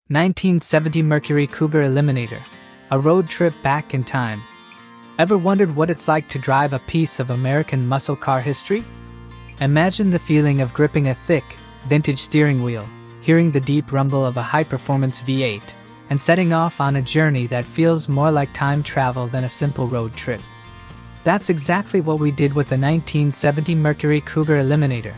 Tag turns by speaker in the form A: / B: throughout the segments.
A: 1970 Mercury Cougar Eliminator, a road trip back in time. Ever wondered what it's like to drive a piece of American muscle car history? Imagine the feeling of gripping a thick, vintage steering wheel, hearing the deep rumble of a high-performance V8, and setting off on a journey that feels more like time travel than a simple road trip. That's exactly what we did with the 1970 Mercury Cougar Eliminator,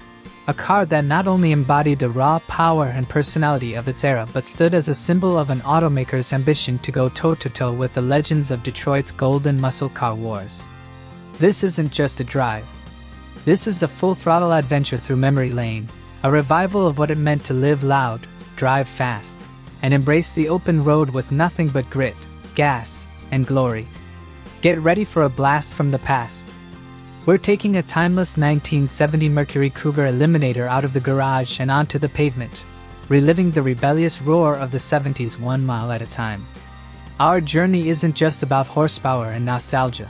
A: a car that not only embodied the raw power and personality of its era but stood as a symbol of an automaker's ambition to go toe-to-toe with the legends of Detroit's golden muscle car wars. This isn't just a drive. This is a full-throttle adventure through memory lane, a revival of what it meant to live loud, drive fast, and embrace the open road with nothing but grit, gas, and glory. Get ready for a blast from the past. We're taking a timeless 1970 Mercury Cougar Eliminator out of the garage and onto the pavement, reliving the rebellious roar of the 70s 1 mile at a time. Our journey isn't just about horsepower and nostalgia.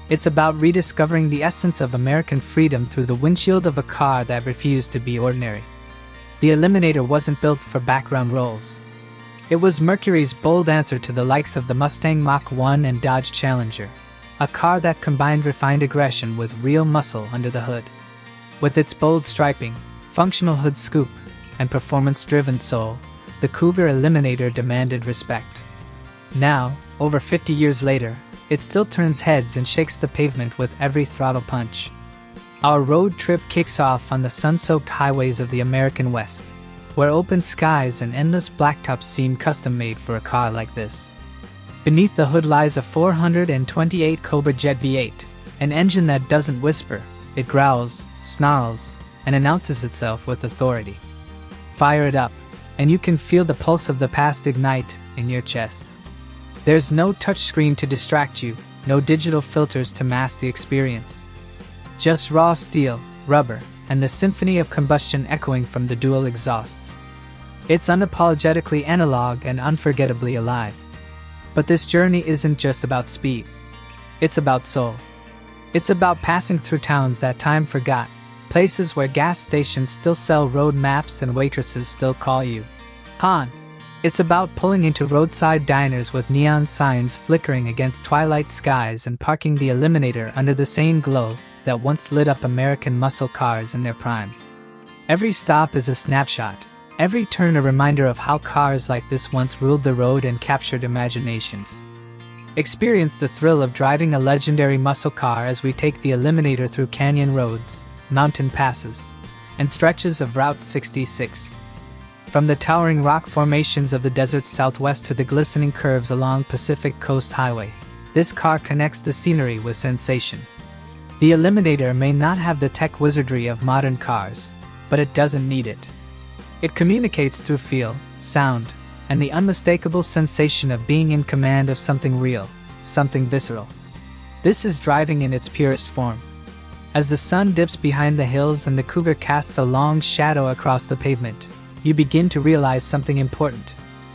A: It's about rediscovering the essence of American freedom through the windshield of a car that refused to be ordinary. The Eliminator wasn't built for background roles. It was Mercury's bold answer to the likes of the Mustang Mach-1 and Dodge Challenger, a car that combined refined aggression with real muscle under the hood. With its bold striping, functional hood scoop, and performance-driven soul, the Cougar Eliminator demanded respect. Now, over 50 years later, it still turns heads and shakes the pavement with every throttle punch. Our road trip kicks off on the sun-soaked highways of the American West, where open skies and endless blacktops seem custom-made for a car like this. Beneath the hood lies a 428 Cobra Jet V8, an engine that doesn't whisper, it growls, snarls, and announces itself with authority. Fire it up, and you can feel the pulse of the past ignite in your chest. There's no touchscreen to distract you, no digital filters to mask the experience. Just raw steel, rubber, and the symphony of combustion echoing from the dual exhausts. It's unapologetically analog and unforgettably alive. But this journey isn't just about speed. It's about soul. It's about passing through towns that time forgot, places where gas stations still sell road maps and waitresses still call you Han. It's about pulling into roadside diners with neon signs flickering against twilight skies and parking the Eliminator under the same glow that once lit up American muscle cars in their prime. Every stop is a snapshot. Every turn a reminder of how cars like this once ruled the road and captured imaginations. Experience the thrill of driving a legendary muscle car as we take the Eliminator through canyon roads, mountain passes, and stretches of Route 66. From the towering rock formations of the desert's southwest to the glistening curves along Pacific Coast Highway, this car connects the scenery with sensation. The Eliminator may not have the tech wizardry of modern cars, but it doesn't need it. It communicates through feel, sound, and the unmistakable sensation of being in command of something real, something visceral. This is driving in its purest form. As the sun dips behind the hills and the Cougar casts a long shadow across the pavement, you begin to realize something important.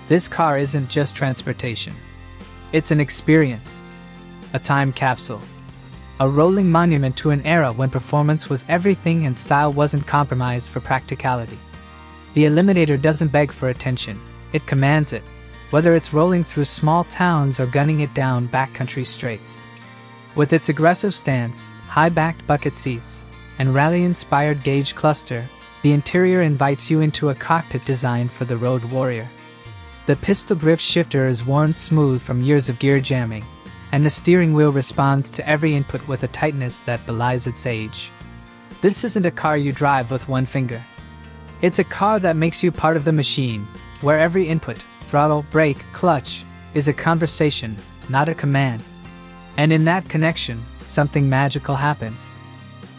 A: This car isn't just transportation. It's an experience, a time capsule, a rolling monument to an era when performance was everything and style wasn't compromised for practicality. The Eliminator doesn't beg for attention, it commands it, whether it's rolling through small towns or gunning it down backcountry straights. With its aggressive stance, high-backed bucket seats, and rally-inspired gauge cluster, the interior invites you into a cockpit designed for the road warrior. The pistol grip shifter is worn smooth from years of gear jamming, and the steering wheel responds to every input with a tightness that belies its age. This isn't a car you drive with one finger. It's a car that makes you part of the machine, where every input, throttle, brake, clutch, is a conversation, not a command. And in that connection, something magical happens.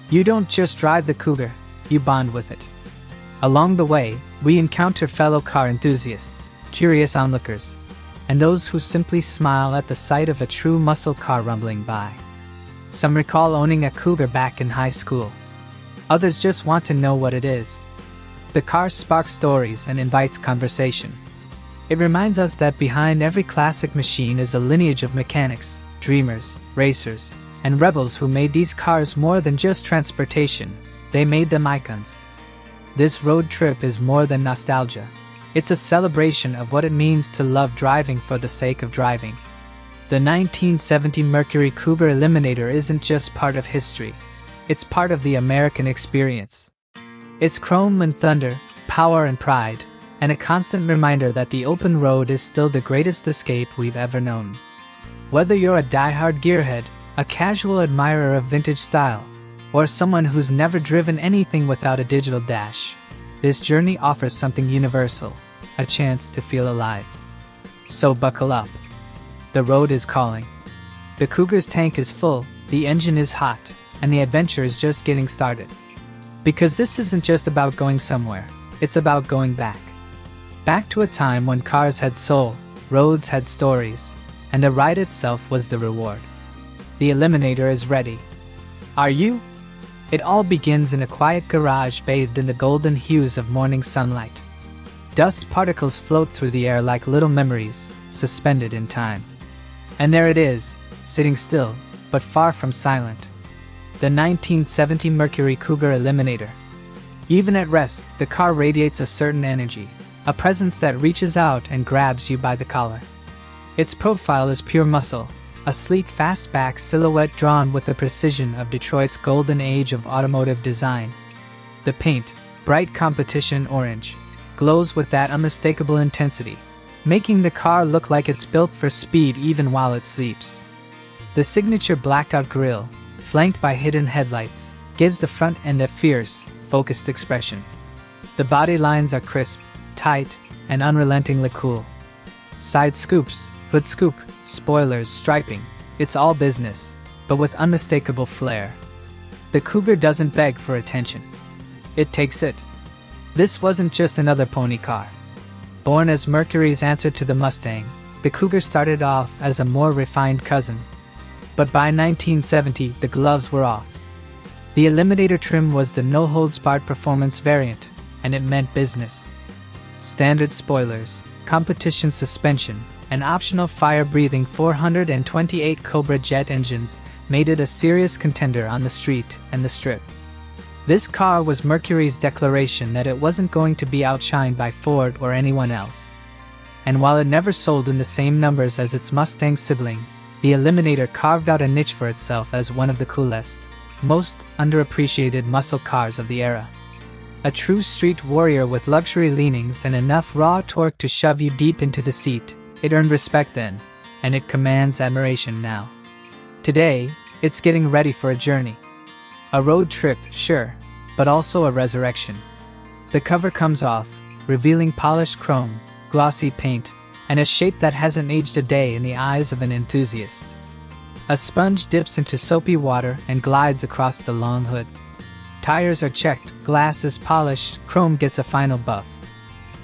A: You don't just drive the Cougar, you bond with it. Along the way, we encounter fellow car enthusiasts, curious onlookers, and those who simply smile at the sight of a true muscle car rumbling by. Some recall owning a Cougar back in high school. Others just want to know what it is. The car sparks stories and invites conversation. It reminds us that behind every classic machine is a lineage of mechanics, dreamers, racers, and rebels who made these cars more than just transportation. They made them icons. This road trip is more than nostalgia. It's a celebration of what it means to love driving for the sake of driving. The 1970 Mercury Cougar Eliminator isn't just part of history, it's part of the American experience. It's chrome and thunder, power and pride, and a constant reminder that the open road is still the greatest escape we've ever known. Whether you're a die-hard gearhead, a casual admirer of vintage style, or someone who's never driven anything without a digital dash, this journey offers something universal, a chance to feel alive. So buckle up. The road is calling. The Cougar's tank is full, the engine is hot, and the adventure is just getting started. Because this isn't just about going somewhere, it's about going back. Back to a time when cars had soul, roads had stories, and the ride itself was the reward. The Eliminator is ready. Are you? It all begins in a quiet garage bathed in the golden hues of morning sunlight. Dust particles float through the air like little memories, suspended in time. And there it is, sitting still, but far from silent. The 1970 Mercury Cougar Eliminator. Even at rest, the car radiates a certain energy, a presence that reaches out and grabs you by the collar. Its profile is pure muscle, a sleek fastback silhouette drawn with the precision of Detroit's golden age of automotive design. The paint, bright competition orange, glows with that unmistakable intensity, making the car look like it's built for speed even while it sleeps. The signature blacked-out grille, flanked by hidden headlights, gives the front end a fierce, focused expression. The body lines are crisp, tight, and unrelentingly cool. Side scoops, hood scoop, spoilers, striping, it's all business, but with unmistakable flair. The Cougar doesn't beg for attention. It takes it. This wasn't just another pony car. Born as Mercury's answer to the Mustang, the Cougar started off as a more refined cousin. But by 1970, the gloves were off. The Eliminator trim was the no-holds-barred performance variant, and it meant business. Standard spoilers, competition suspension, and optional fire-breathing 428 Cobra jet engines made it a serious contender on the street and the strip. This car was Mercury's declaration that it wasn't going to be outshined by Ford or anyone else. And while it never sold in the same numbers as its Mustang sibling, the Eliminator carved out a niche for itself as one of the coolest, most underappreciated muscle cars of the era. A true street warrior with luxury leanings and enough raw torque to shove you deep into the seat, it earned respect then, and it commands admiration now. Today, it's getting ready for a journey. A road trip, sure, but also a resurrection. The cover comes off, revealing polished chrome, glossy paint, and a shape that hasn't aged a day in the eyes of an enthusiast. A sponge dips into soapy water and glides across the long hood. Tires are checked, glass is polished, chrome gets a final buff.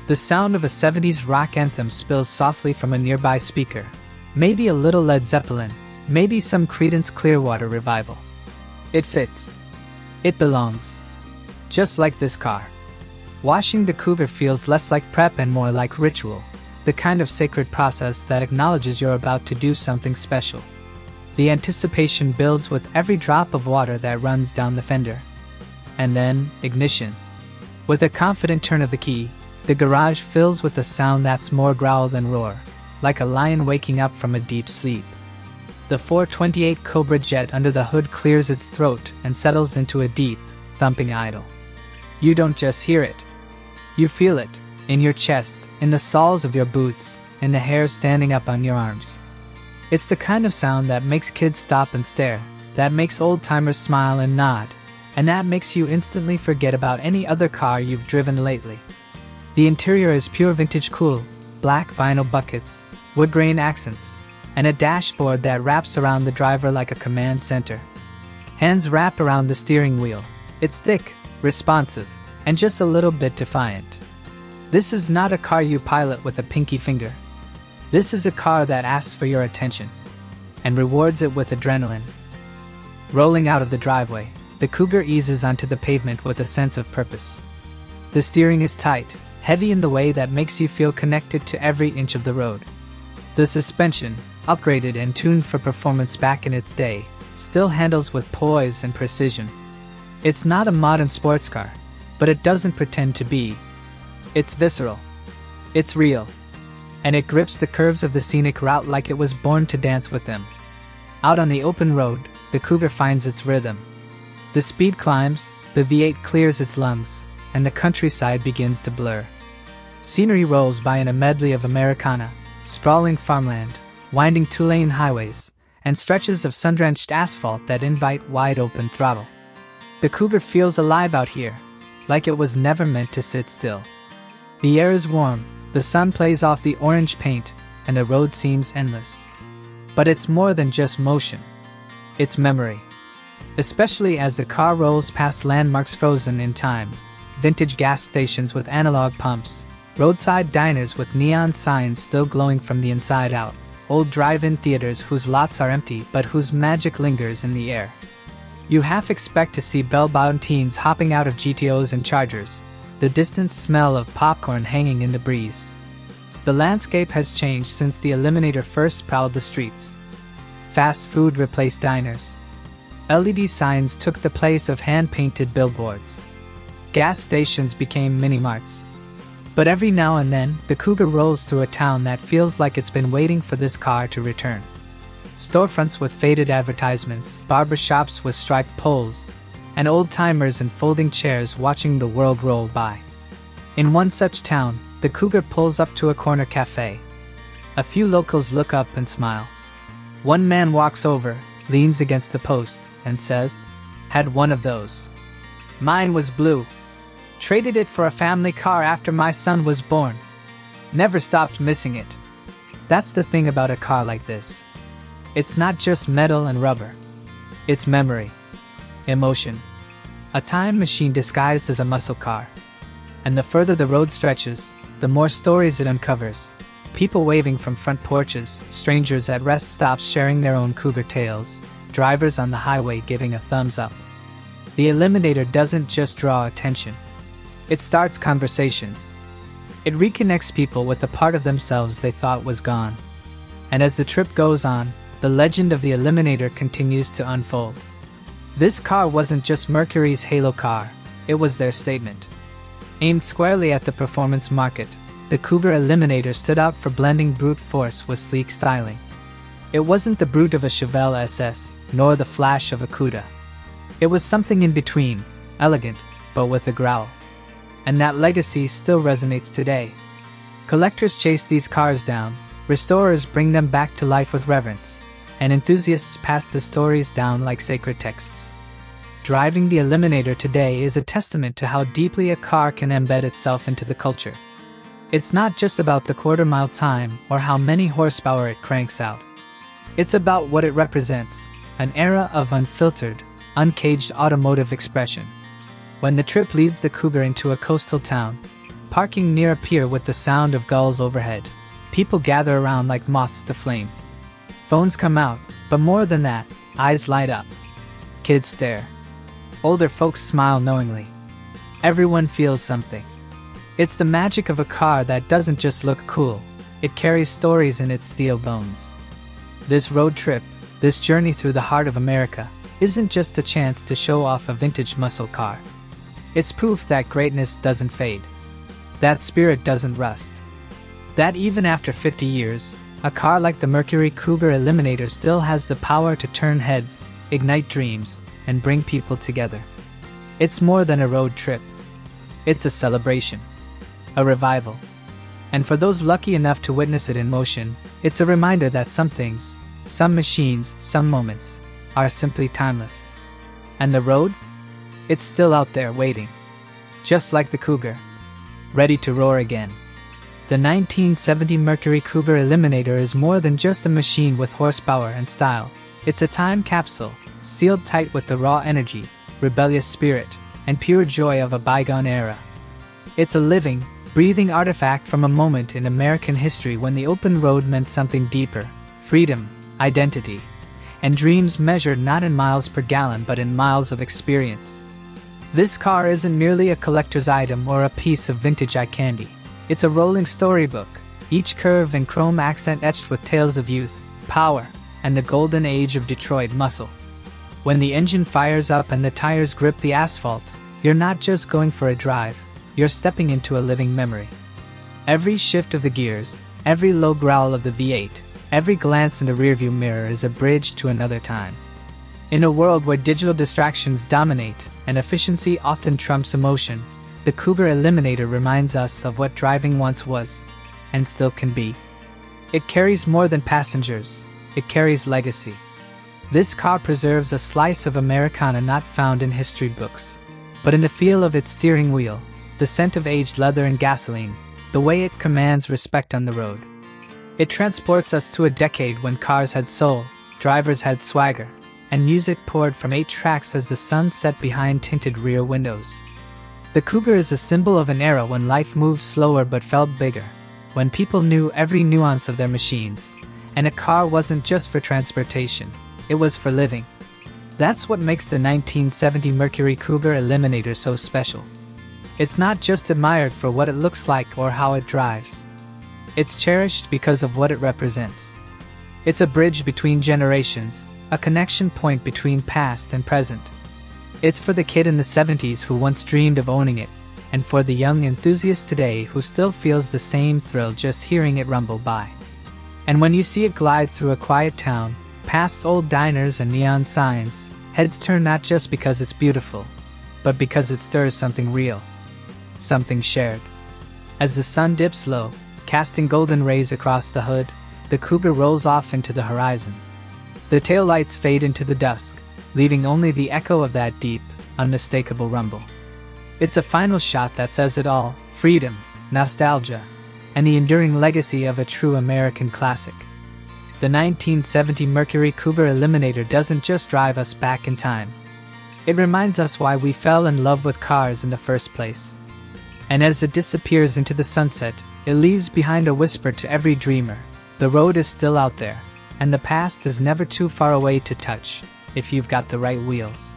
A: The sound of a 70s rock anthem spills softly from a nearby speaker. Maybe a little Led Zeppelin, maybe some Creedence Clearwater Revival. It fits. It belongs. Just like this car. Washing the Cougar feels less like prep and more like ritual, the kind of sacred process that acknowledges you're about to do something special. The anticipation builds with every drop of water that runs down the fender. And then, ignition. With a confident turn of the key, the garage fills with a sound that's more growl than roar, like a lion waking up from a deep sleep. The 428 Cobra jet under the hood clears its throat and settles into a deep, thumping idle. You don't just hear it. You feel it, in your chest, in the soles of your boots, in the hair standing up on your arms. It's the kind of sound that makes kids stop and stare, that makes old-timers smile and nod, and that makes you instantly forget about any other car you've driven lately. The interior is pure vintage cool, black vinyl buckets, wood grain accents, and a dashboard that wraps around the driver like a command center. Hands wrap around the steering wheel. It's thick, responsive, and just a little bit defiant. This is not a car you pilot with a pinky finger. This is a car that asks for your attention, and rewards it with adrenaline. Rolling out of the driveway, the Cougar eases onto the pavement with a sense of purpose. The steering is tight, heavy in the way that makes you feel connected to every inch of the road. The suspension, upgraded and tuned for performance back in its day, still handles with poise and precision. It's not a modern sports car, but it doesn't pretend to be. It's visceral. It's real. And it grips the curves of the scenic route like it was born to dance with them. Out on the open road, the Cougar finds its rhythm. The speed climbs, the V8 clears its lungs, and the countryside begins to blur. Scenery rolls by in a medley of Americana, sprawling farmland, winding two-lane highways, and stretches of sun-drenched asphalt that invite wide-open throttle. The Cougar feels alive out here, like it was never meant to sit still. The air is warm, the sun plays off the orange paint, and the road seems endless. But it's more than just motion. It's memory. Especially as the car rolls past landmarks frozen in time, vintage gas stations with analog pumps, roadside diners with neon signs still glowing from the inside out, old drive-in theaters whose lots are empty but whose magic lingers in the air. You half expect to see bell-bound teens hopping out of GTOs and Chargers, the distant smell of popcorn hanging in the breeze. The landscape has changed since the Eliminator first prowled the streets. Fast food replaced diners. LED signs took the place of hand-painted billboards. Gas stations became mini-marts. But every now and then, the Cougar rolls through a town that feels like it's been waiting for this car to return. Storefronts with faded advertisements, barber shops with striped poles, and old-timers in folding chairs watching the world roll by. In one such town, the Cougar pulls up to a corner cafe. A few locals look up and smile. One man walks over, leans against the post, and says, "Had one of those. Mine was blue. Traded it for a family car after my son was born. Never stopped missing it." That's the thing about a car like this. It's not just metal and rubber. It's memory. Emotion. A time machine disguised as a muscle car. And the further the road stretches, the more stories it uncovers. People waving from front porches, strangers at rest stops sharing their own Cougar tales, drivers on the highway giving a thumbs up. The Eliminator doesn't just draw attention. It starts conversations. It reconnects people with a part of themselves they thought was gone. And as the trip goes on, the legend of the Eliminator continues to unfold. This car wasn't just Mercury's halo car, it was their statement. Aimed squarely at the performance market, the Cougar Eliminator stood out for blending brute force with sleek styling. It wasn't the brute of a Chevelle SS, nor the flash of a Cuda. It was something in between, elegant, but with a growl. And that legacy still resonates today. Collectors chase these cars down, restorers bring them back to life with reverence, and enthusiasts pass the stories down like sacred texts. Driving the Eliminator today is a testament to how deeply a car can embed itself into the culture. It's not just about the quarter-mile time or how many horsepower it cranks out. It's about what it represents, an era of unfiltered, uncaged automotive expression. When the trip leads the Cougar into a coastal town, parking near a pier with the sound of gulls overhead, people gather around like moths to flame. Phones come out, but more than that, eyes light up. Kids stare. Older folks smile knowingly. Everyone feels something. It's the magic of a car that doesn't just look cool, it carries stories in its steel bones. This road trip, this journey through the heart of America, isn't just a chance to show off a vintage muscle car. It's proof that greatness doesn't fade. That spirit doesn't rust. That even after 50 years, a car like the Mercury Cougar Eliminator still has the power to turn heads, ignite dreams, and bring people together. It's more than a road trip. It's a celebration. A revival. And for those lucky enough to witness it in motion, it's a reminder that some things, some machines, some moments, are simply timeless. And the road? It's still out there waiting. Just like the Cougar. Ready to roar again. The 1970 Mercury Cougar Eliminator is more than just a machine with horsepower and style. It's a time capsule, sealed tight with the raw energy, rebellious spirit, and pure joy of a bygone era. It's a living, breathing artifact from a moment in American history when the open road meant something deeper: freedom, identity, and dreams measured not in miles per gallon but in miles of experience. This car isn't merely a collector's item or a piece of vintage eye candy. It's a rolling storybook, each curve and chrome accent etched with tales of youth, power, and the golden age of Detroit muscle. When the engine fires up and the tires grip the asphalt, you're not just going for a drive, you're stepping into a living memory. Every shift of the gears, every low growl of the V8, every glance in the rearview mirror is a bridge to another time. In a world where digital distractions dominate and efficiency often trumps emotion, the Cougar Eliminator reminds us of what driving once was, and still can be. It carries more than passengers, it carries legacy. This car preserves a slice of Americana not found in history books, but in the feel of its steering wheel, the scent of aged leather and gasoline, the way it commands respect on the road. It transports us to a decade when cars had soul, drivers had swagger, and music poured from 8 tracks as the sun set behind tinted rear windows. The Cougar is a symbol of an era when life moved slower but felt bigger, when people knew every nuance of their machines, and a car wasn't just for transportation, it was for living. That's what makes the 1970 Mercury Cougar Eliminator so special. It's not just admired for what it looks like or how it drives. It's cherished because of what it represents. It's a bridge between generations, a connection point between past and present. It's for the kid in the 70s who once dreamed of owning it, and for the young enthusiast today who still feels the same thrill just hearing it rumble by. And when you see it glide through a quiet town, past old diners and neon signs, heads turn not just because it's beautiful, but because it stirs something real, something shared. As the sun dips low, casting golden rays across the hood, the Cougar rolls off into the horizon. The taillights fade into the dusk, leaving only the echo of that deep, unmistakable rumble. It's a final shot that says it all: freedom, nostalgia, and the enduring legacy of a true American classic. The 1970 Mercury Cougar Eliminator doesn't just drive us back in time. It reminds us why we fell in love with cars in the first place. And as it disappears into the sunset, it leaves behind a whisper to every dreamer: the road is still out there, and the past is never too far away to touch, if you've got the right wheels.